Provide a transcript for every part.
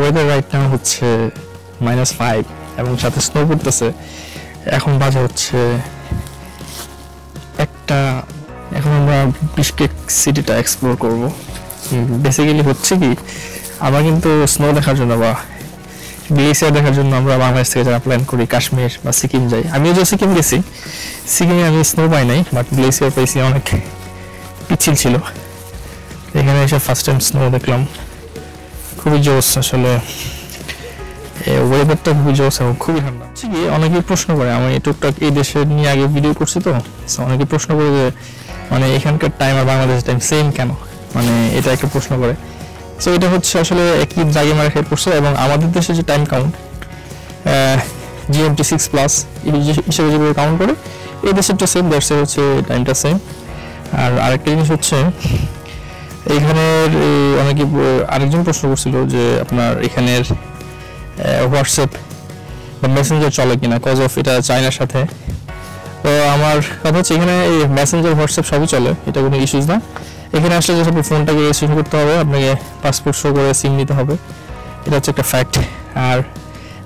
Weather right now হচ্ছে -5 এবং সাথে স্নো পড়তেছে। এখন বাজে হচ্ছে একটা। এখন আমরা বিশকেক সিটিটা এক্সপ্লোর করব। বেসিক্যালি হচ্ছে কি, আমরা কিন্তু স্নো দেখার জন্য বা গ্লেসিয়ার দেখার জন্য আমরা বাংলাদেশ থেকে যারা প্ল্যান করি কাশ্মীর বা সিকিম যাই। আমিও যে সিকিম গেছি, সিকিমে আমি স্নো পাই নাই, বাট গ্লেসিয়ার পাইছি, অনেক পিচ্ছিল ছিল। এখানে এসে ফার্স্ট টাইম স্নো দেখলাম, খুবই জোস। আসলে ওয়েদারটা খুবই জোস এবং খুবই ঠান্ডা। অনেকেই প্রশ্ন করে, আমি টুকটাক এই দেশে নিয়ে আগে ভিডিও করছি তো, অনেকে প্রশ্ন করে যে মানে এখানকার টাইম আর বাংলাদেশের টাইম সেম কেন, মানে এটা একটা প্রশ্ন করে। সো এটা হচ্ছে আসলে একই জায়গায় মারা খেয়ে পড়ছে এবং আমাদের দেশে যে টাইম কাউন্ট GMT 6+ হিসেবে যেভাবে কাউন্ট করে, এই দেশেরটা সেম, দেশের হচ্ছে টাইমটা সেম। আর আরেকটা জিনিস হচ্ছে এইখানের অনেকে আরেকজন প্রশ্ন করছিল যে আপনার এখানের হোয়াটসঅ্যাপ বা মেসেঞ্জার চলে কিনা, কজ অফ এটা চায়নার সাথে। তো আমার কথা হচ্ছে এখানে এই মেসেঞ্জার হোয়াটসঅ্যাপ সবই চলে, এটা কোনো ইস্যুস না। এখানে আসলে যে আপনার ফোনটাকে রেজিস্ট্রেশন করতে হবে, আপনাকে পাসপোর্ট শো করে সিম নিতে হবে, এটা হচ্ছে একটা ফ্যাক্ট। আর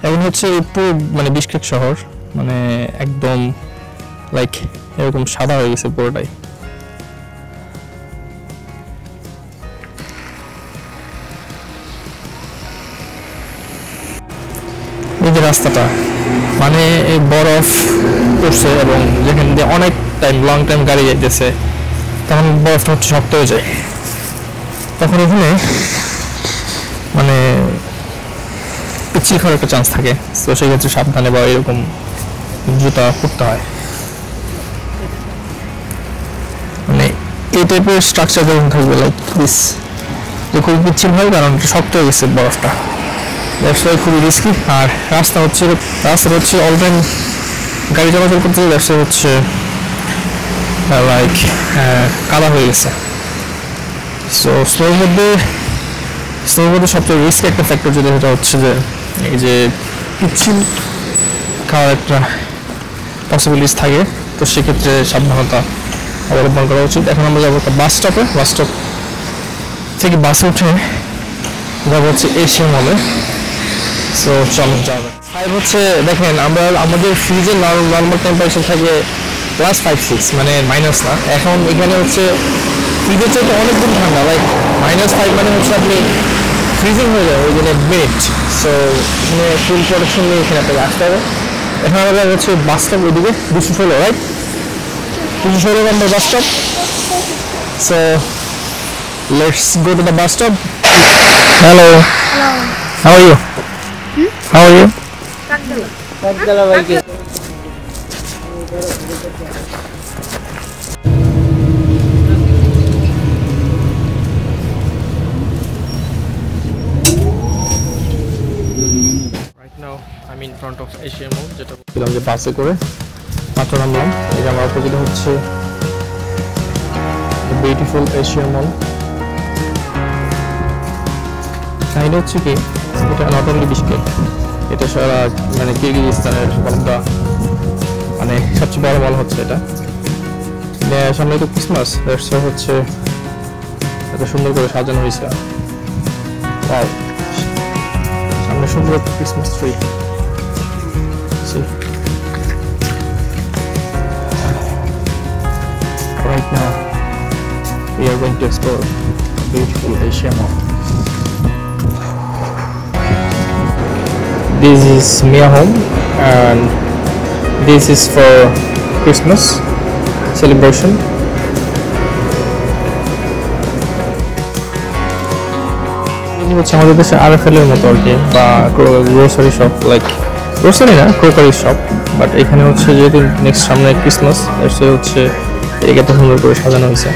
এখন হচ্ছে পুরো মানে বিশকেক শহর মানে একদম লাইক এরকম সাদা হয়ে গেছে পুরোটাই। এই যে রাস্তাটা মানে এই বরফ পড়ছে এবং যেখান দিয়ে অনেক টাইম লং টাইম গাড়ি যাইতেছে, তখন বরফটা হচ্ছে শক্ত হয়ে যায়, তখন এখানে মানে পিচ্ছিল খাওয়ার একটা চান্স থাকে। তো সেই ক্ষেত্রে সাবধানে বা এরকম জুতা পরতে হয়। মানে এই টাইপের স্ট্রাকচার যখন থাকবে লাইক দিস, খুবই পিচ্ছিল হয় কারণ শক্ত হয়ে গেছে বরফটা, ব্যবসায় খুবই রিস্কি। আর রাস্তা হচ্ছে অল টাইম গাড়ি চলাচল করতে ব্যবসা হচ্ছে লাইক কাদা হয়ে গেছে। সো স্নোর মধ্যে সবচেয়ে রিস্ক একটা ফ্যাক্টর যেটা, সেটা হচ্ছে যে এই যে পিচ্ছিল খাওয়ার একটা পসিবিলিটিস থাকে, তো সেক্ষেত্রে সাবধানতা অবলম্বন করা উচিত। এখন আমরা যাবো একটা বাস স্টপে, বাস স্টপ থেকে বাসে উঠে যাবো হচ্ছে এশিয়া মলে। সো চলুন যাবে। ফাইভ হচ্ছে দেখেন, আমরা আমাদের ফ্রিজের নর্মাল টেম্পারেচার থাকে +5-6, মানে মাইনাস না। এখন এখানে হচ্ছে ফ্রিজের চাইতে অনেক দিন ঠান্ডা, লাইক -5 মানে হচ্ছে আপনি ফ্রিজিং হয়ে যাবে ওই জন্য মিনিট। সো এখানে ফুল প্রোটেকশন নিয়ে এখানে আপনাকে আসতে হবে। এখন আমাদের হচ্ছে বাস স্টপ ওইদিকে 216, রাইট? 216 নম্বর bus stop. So let's go to the bus stop. Hello, how are you? How are you? Right now I'm in front of Asia Mall, যেটা বললাম যে বাসে করে মাত্র নামলাম। এই যে আমার অপোজিটে হচ্ছে the beautiful Asia Mall। কাহিনী হচ্ছে কি, এটা নট অনলি বিশকেক, এটা সারা মানে কিরগিজস্তানের বলটা মানে সবচেয়ে বড় মল হচ্ছে এটা। সামনে তো ক্রিসমাস, হচ্ছে এত সুন্দর করে সাজানো হয়েছে। ওয়াও, সামনে সুন্দর একটা Christmas tree. Right now we are going to explore beautiful Asia Mall. This is Mia Home and this is for Christmas celebration. এই হচ্ছে আমাদের দেশে RFL এর মতো আর কি, বা গ্রোসারি শপ, লাইক গ্রোসারি না, ক্রোকারি শপ। বাট এখানে হচ্ছে যেহেতু নেক্সট সামনে ক্রিসমাস, এসে হচ্ছে এটাকে এত সুন্দর করে সাজানো হয়েছে।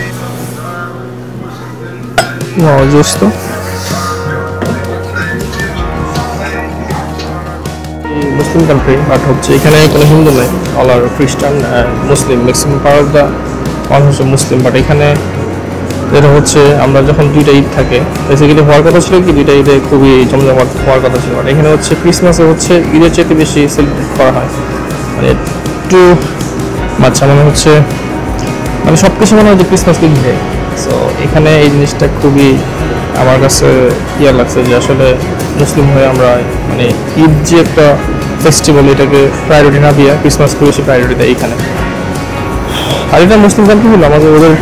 ওয়াও, জোস তো। মুসলিম কান্ট্রি, বাট হচ্ছে এখানে কোনো হিন্দু নেই, অল আর খ্রিস্টান, মুসলিম, ম্যাক্সিমাম পাওয়ার অফ দ্য মানুষ হচ্ছে মুসলিম। বাট এখানে যেটা হচ্ছে আমরা যখন দুইটা ঈদ থাকে, বেসিক্যালি হওয়ার কথা ছিল কি, দুইটা ঈদে খুবই জমজমাট হওয়ার কথা ছিল, বাট এখানে হচ্ছে ক্রিসমাসে হচ্ছে ঈদের চাইতে বেশি সেলিব্রেট করা হয়, মানে একটু বাচ্চা মনে হচ্ছে, মানে সব কিছু মনে হয় যে ক্রিসমাস ঈদে। সো এখানে এই জিনিসটা খুবই আমার কাছে ইয়ে লাগছে যে আসলে মুসলিম হয়ে আমরা মানে ঈদ যে একটা ফেস্টিভ্যাল এটাকে প্রায়োরিটি না দিয়ে ক্রিসমাসকে বেশি প্রায়োরিটি দেয় এখানে। আর এটা মুসলিম কান্ট্রি হলো আমাদের ওদের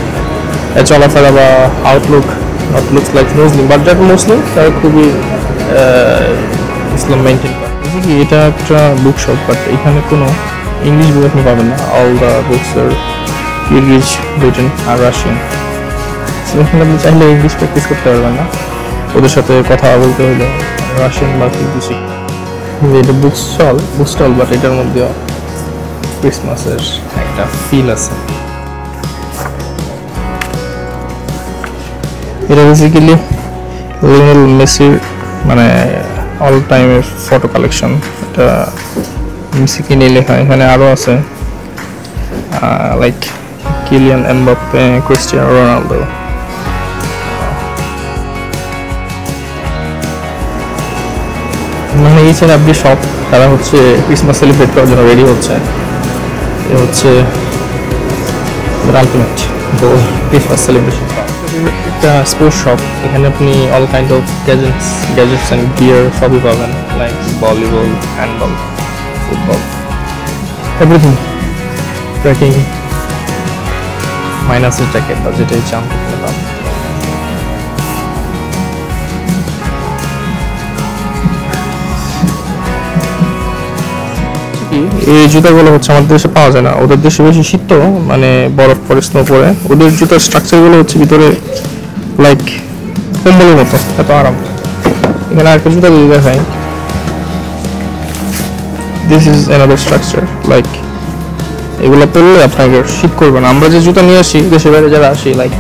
চলাফেরা বা Outlook not looks like Muslim, but যারা মুসলিম তারা খুবই ইসলাম মেনটেন করে। কি এটা একটা বুক শপ, বাট এখানে কোনো ইংলিশ বই আপনি পাবেন না। All the books are Kyrgyz, Britain আর রাশিয়ান। এখানে আপনি চাইলে ইংলিশ প্র্যাকটিস করতে পারবেন না, ওদের সাথে কথা বলতে হলে রাশিয়ান বা কিরগিজ। এটা বুক স্টল, বাট এটার মধ্যে ক্রিসমাসের একটা ফিল আছে। এটা বেসিক্যালি লিওনেল মেসির মানে অল টাইমের ফটো কালেকশন। এটা মেসিকে নিয়ে লেখা। এখানে আরও আছে like Kylian Mbappe, Cristiano Ronaldo. মানে এই ছেলে আপনি সব তারা হচ্ছে ক্রিসমাস সেলিব্রেট করার জন্য রেডি হচ্ছে। এ হচ্ছে আলটিমেট গোল ক্রিসমাস সেলিব্রেশন। একটা স্পোর্টস শপ, এখানে আপনি all kind of gadgets and gear সবই পাবেন, like volleyball, handball, football, everything. Trekking, মাইনাসের জ্যাকেট বা যেটাই চান এখানে পাবেন। এই জুতাগুলো হচ্ছে আমাদের দেশে পাওয়া যায় না, ওদের দেশে বেশি শীত তো, মানে বরফ পরে, স্নো পরে। ওদের জুতার স্ট্রাকচারগুলো হচ্ছে ভিতরে লাইক কম্বলের মতো, এত আরাম। এখানে আরেকটা জুতা যদি দেখাই, this is another structure. Like এগুলো পরলে আপনাকে শীত করবে না। আমরা যে জুতা নিয়ে আসি দেশের বাইরে যারা আসি, লাইক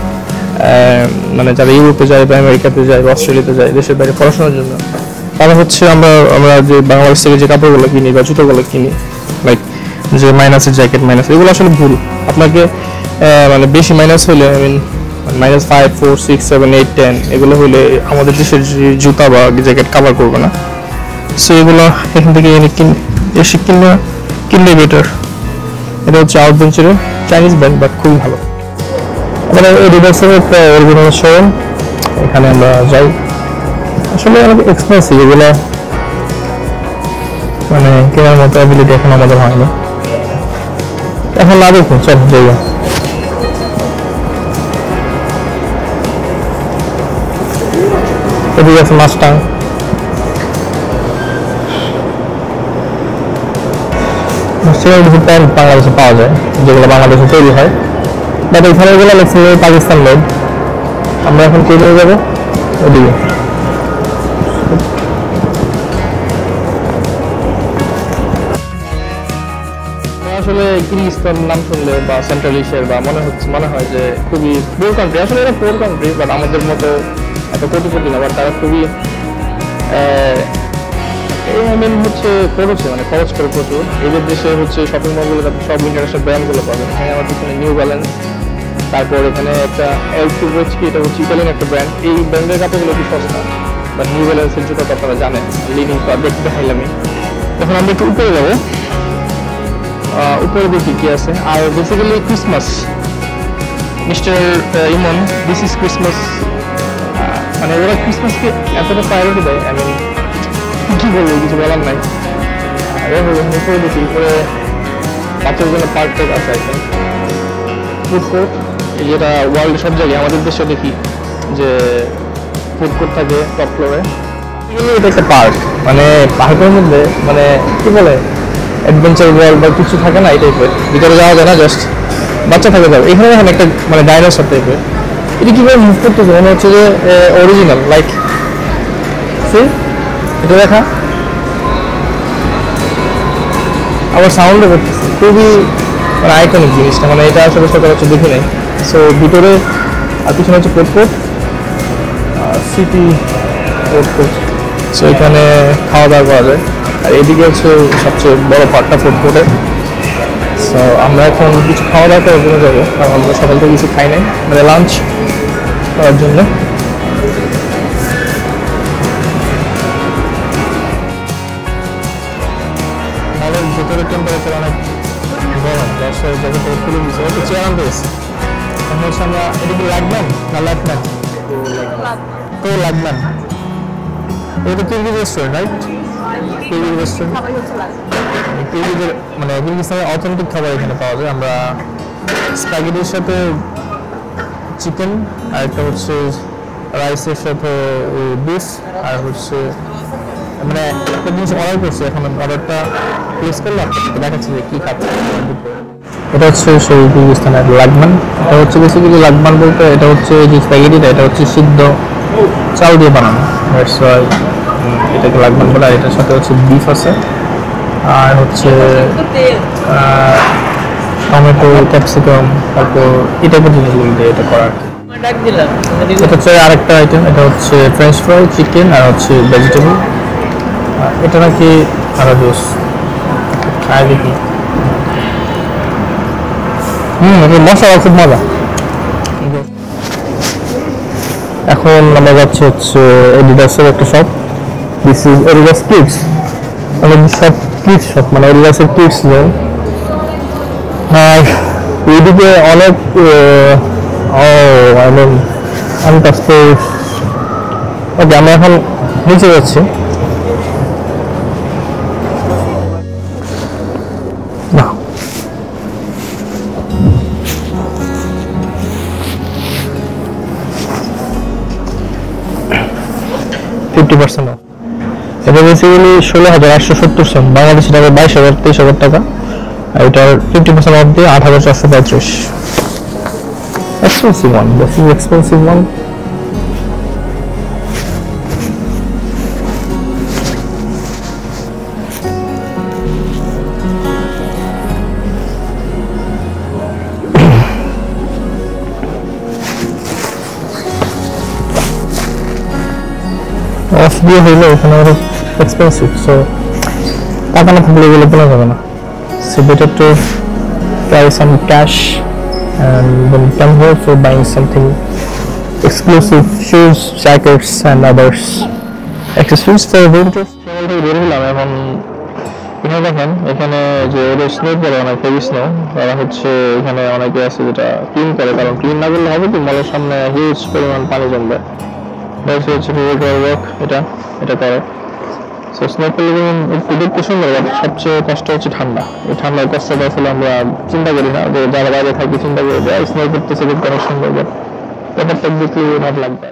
মানে যারা ইউরোপে যায় বা আমেরিকাতে যায় বা অস্ট্রেলিয়াতে যায় দেশের বাইরে পড়াশোনার জন্য, তারা হচ্ছে আমরা যে বাংলাদেশ থেকে যে কাপড়গুলো কিনি বা জুতোগুলো কিনি, লাইক যে মাইনাসের জ্যাকেট, মাইনাস, এগুলো আসলে ভুল। আপনাকে মানে বেশি মাইনাস হলে, আই মিন -5, 4, 6, 7, 8, 10 এগুলো হলে আমাদের দেশের যে জুতা বা জ্যাকেট কাভার করবে না। সো এগুলো এখান থেকে এসে কিনলে বেটার। এটা হচ্ছে আউটভেঞ্চারের চাইনিজ ব্র্যান্ড, বাট খুবই ভালো। আমাদের এই রিভার্সের একটা অরিজিনাল শোরুম, এখানে আমরা যাই। আসলে আমাদের এক্সপেন্সিভ এগুলো, মানে কেনার মতো অ্যাবিলিটি এখন আমাদের হয়নি। এখন না দেখুন, চল যাই। এদিকে আছে মাস্টাং। প্যান্ট বাংলাদেশে পাওয়া যায়, যেগুলো বাংলাদেশে তৈরি হয়, বাট এখানে এগুলো ম্যাক্সিমাম পাকিস্তান মেড। আমরা এখন কে নিয়ে যাবো ওদিকে। আসলে কিরগিজস্তান নাম শুনলে বা সেন্ট্রাল এশিয়ার বা মনে হয় যে খুবই পুর কান্ট্রি। আসলে এরা পুর কান্ট্রি, বাট আমাদের মতো এত কোটিপতি না, বাট তারা খুবই হচ্ছে খরচে, মানে খরচ করে প্রচুর। এদের দেশে হচ্ছে শপিং মলগুলো সব ইন্টারন্যাশনাল ব্র্যান্ডগুলো পাবেন। এখানে আমার পিছনে নিউ ব্যালেন্স, তারপর এখানে একটা এলসিভেচকি, এটা হচ্ছে ইটালিয়ান একটা ব্র্যান্ড। এই ব্র্যান্ডের কাপড়গুলো একটু সস্তা, বাট নিউ ব্যালেন্সের জুতো তো আপনারা জানেন, লিনিং তো দেখতে দেখাইলামই। এখন আমরা একটু উপরে যাবো, উপরে দেখি কি আছে। আর basically Christmas, mister Emon, this is Christmas. মানে ওরা ক্রিসমাসকে এতটা প্রায়োরিটি দেয়, আই মিন কি বলবো, কিছু বলার নাই। উপরে দেখি, উপরে বাচ্চার জন্য পার্ক টাইপ আছে, আই থিঙ্ক ফুড কোর্ট, যেটা ওয়ার্ল্ড সব জায়গায়। আমাদের দেশে দেখি যে ফুড কোর্ট থাকে টপ ফ্লোরে। এটা একটা পার্ক, মানে পার্কের মধ্যে মানে কি বলে অ্যাডভেঞ্চার ওয়ার্ল্ড বা কিছু থাকে না, এই টাইপের। ভিতরে যাওয়া যায় না, জাস্ট বাচ্চা থাকে যাবে। এখানে দেখেন একটা মানে ডাইনোসর টাইপের, এটা কীভাবে মুভ করতেছে মনে হচ্ছে যে অরিজিনাল, লাইক এটা দেখা আবার সাউন্ডও করতেছে, খুবই মানে আইকনিক জিনিসটা। মানে এটা আসলে সচরাচর দেখি নাই। সো ভিতরে আর পিছনে হচ্ছে food court, city food court. So এখানে খাওয়া দাওয়া করা যায়। আর এদিকে হচ্ছে সবচেয়ে বড় পার্টটা ফুড কোর্টের। সো আমরা এখন কিছু খাওয়া দাওয়া করার জন্য যাবো, কারণ আমরা সকাল থেকে কিছু খাই নাই, মানে লাঞ্চ করার জন্য। ভেতরের টেম্পারেচার অনেক গরম, 10 জায়গা থেকে খুলে দিচ্ছে, একটু চেয়ার আনতে এসেছি। এখন হচ্ছে আমরা এটা কি লাগবেন না লাগবেন তো লাগবেন এটা Kyrgyz restaurant right Kyrgyz restaurant কিরগিজের মানে কিরগিজস্তানের অথেন্টিক খাবার এখানে পাওয়া যায় আমরা স্প্যাগেটির সাথে চিকেন আর একটা হচ্ছে রাইসের সাথে বিফ আর হচ্ছে মানে একটা জিনিস অর্ডার করছি এখন অর্ডারটা প্লেস করলে আপনাকে দেখাচ্ছি যে কী খাচ্ছে এটা হচ্ছে সেই কিরগিজস্তানের লাগমান এটা হচ্ছে বেসিক্যালি লাগমান বলতে এটা হচ্ছে যে স্প্যাগেটিটা এটা হচ্ছে সিদ্ধ চাল দিয়ে বানানো এটাকে লাগমান বলে আর এটার সাথে হচ্ছে বিফ আছে আর হচ্ছে টমেটো ক্যাপসিকাম তারপর এই টাইপের জিনিসগুলো দিয়ে এটা করা আর কি এটা হচ্ছে আরেকটা আইটেম এটা হচ্ছে ফ্রেঞ্চ ফ্রাই চিকেন আর হচ্ছে ভেজিটেবল এটা নাকি আরো জুস আর দেখি এটা মশলা খুব মজা এখন আমরা যাচ্ছি হচ্ছে এডিডাসের একটা shop this is Adidas kids মানে সব কিডস শপ মানে এডিডাসের কিডস জোন আর এইদিকে অনেক আমি কাছে ওকে আমরা এখন নিচে যাচ্ছি না 50% off এটা বেসিক্যালি 16,870 সেন্ট বাংলাদেশি টাকায় 22,000-23,000 টাকা আর এটার 50% অফ দিয়ে 8,435 expensive one this is expensive one off দিয়ে হইলে এখানে অনেক এক্সপেন্সিভ সো টাকা না থাকলে এগুলো কেনা যাবে না so better to carry some cash and then come here for buying something exclusive shoes jackets and others accessories for winters এখন এখানে দেখেন এখানে যে ওদের স্নো পরে অনেক হেভি স্নো তারা হচ্ছে এখানে অনেকে আছে যেটা ক্লিন করে কারণ ক্লিন না করলে হবে কি মলের সামনে হিউজ পরিমাণ পানি জমবে হচ্ছে ওয়ার্ক এটা করে সো স্নো পরিমাণ একটু দেখতে সুন্দর সবচেয়ে কষ্ট হচ্ছে ঠান্ডা এই ঠান্ডার কষ্টটা আসলে আমরা চিন্তা করি না যে যারা বাইরে থাকি চিন্তা করি যে স্নো করতেছে দেখতে অনেক সুন্দর ব্যাপারটা দেখলে নট লাগবে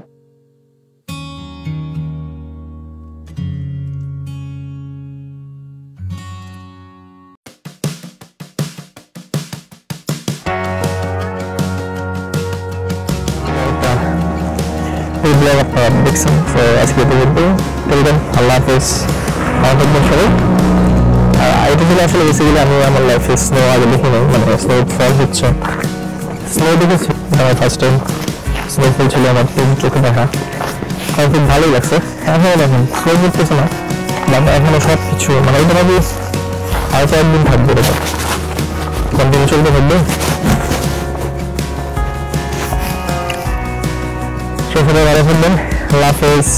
দেখছেন তো আজকে পর্যন্ত আল্লাহ হাফেজ ভালো থাকবেন সবাই আর এটা ছিল আসলে বেসিক্যালি আমি আমার লাইফে স্নো আগে দেখি নাই মানে স্নো ফল হচ্ছে স্নো দেখেছি আমার ফার্স্ট টাইম স্নো ফল ছিল আমার চোখে দেখা আমার খুব ভালোই লাগছে এখনও দেখেন স্নো করতেছে না মানে এখনও সব কিছু মানে এটা ভাবি আর 4 দিন থাকবে এটা কন্টিনিউ চলতে থাকবে সবাই ভালো থাকবেন আল্লাহ হাফেজ